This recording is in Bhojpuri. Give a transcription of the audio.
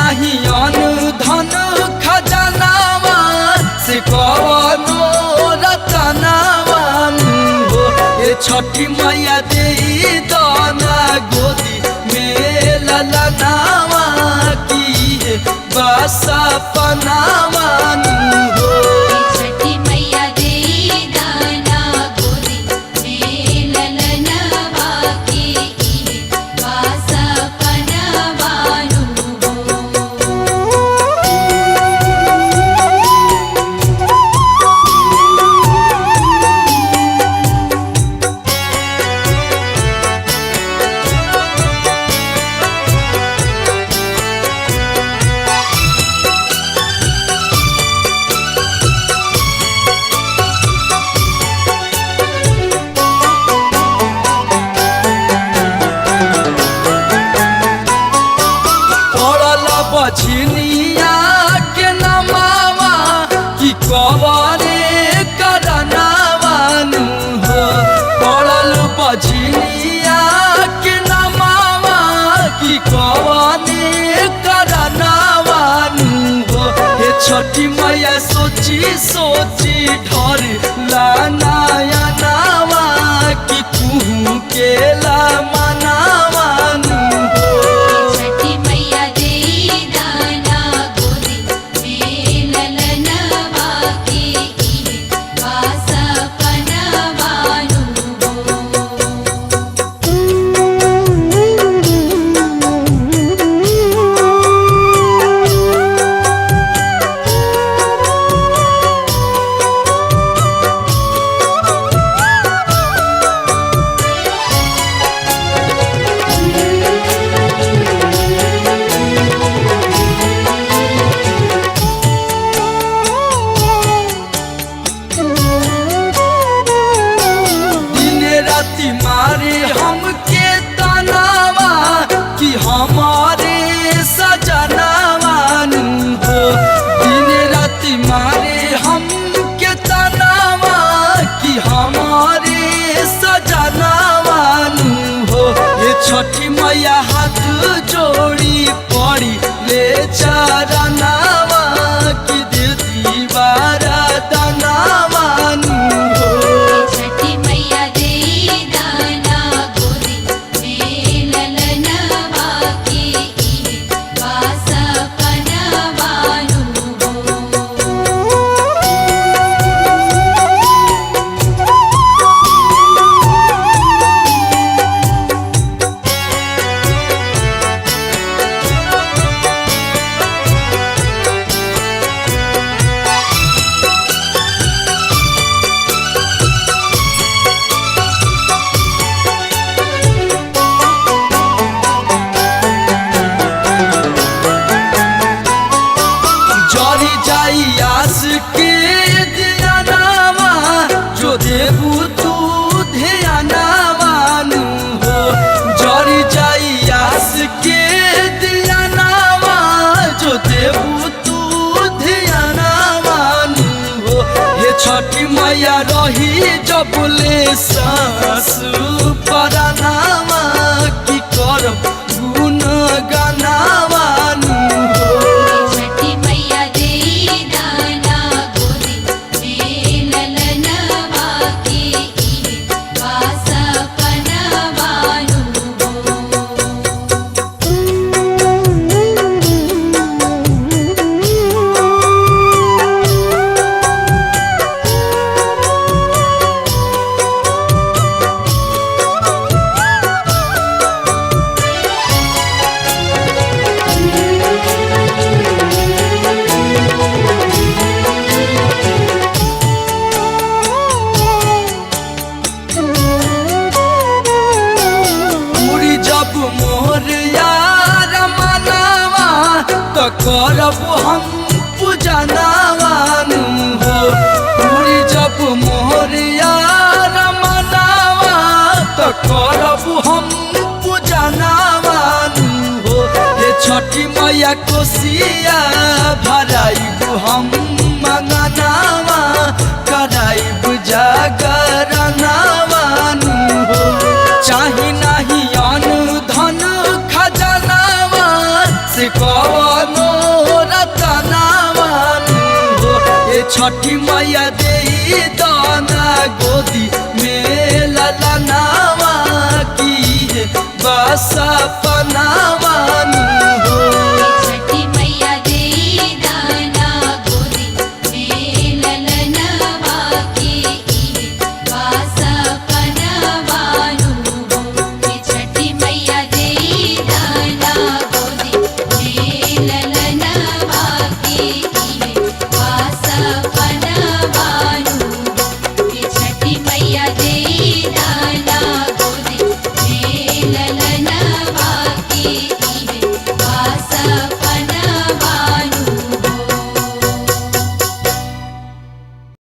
नहीं अनु धन खजानावा से कवनो रतनावा हो। ये छठी मैया दे दाना गोदी में ललनावा की बसा पनावा हो। छठी मैया दे दाना गोदी में ललनवा की बसा पनावा बछनिया के नमावा कि कवरे करनावान हो। पड़ल बछनिया के नमावा कि कवरे करनावान हो। हे छठी मैया सोची सोची ढर लानाया नावा कि कुहू के ला मनावान हो। छठी मैया दे दाना गोदी में ललनवा की बसा पनावा मारे हमके तनावा कि हमारे सजनावान हो। दिन राति मारे हमके तनावा कि हमारे सजनावान हो। ये छठी मैया हाथ जोड़ी पड़ी ले चरनावा कि देती बारा तनावान हो। छठी मैया दे दाना गोदी में ललनवा की बसा पनावा जरी जाई आस के ध्यानावा जो देबू तू ध्यानावान हो। जरी जाई आस के ध्यानावा जो देबू तू ध्यानावान हो। ये छठी मैया रही जबले सांस परानावा की करब गुण गानावान हो। छठी मैया दे दाना गोदी में ललनवा की बसा पनावा करब हम पूजनावान हो। पूरी जब मोहरिया रमनावा तो करब हम पूजनावान हो। ये छठी मैया कोसिया भराइबू हम मंगनावा कराइबू जागरनावान हो। चाही नहीं अनु धन खजनावा से कवनो छठी मैया दे दाना गोदी में ललनावा की बस पनावा हो।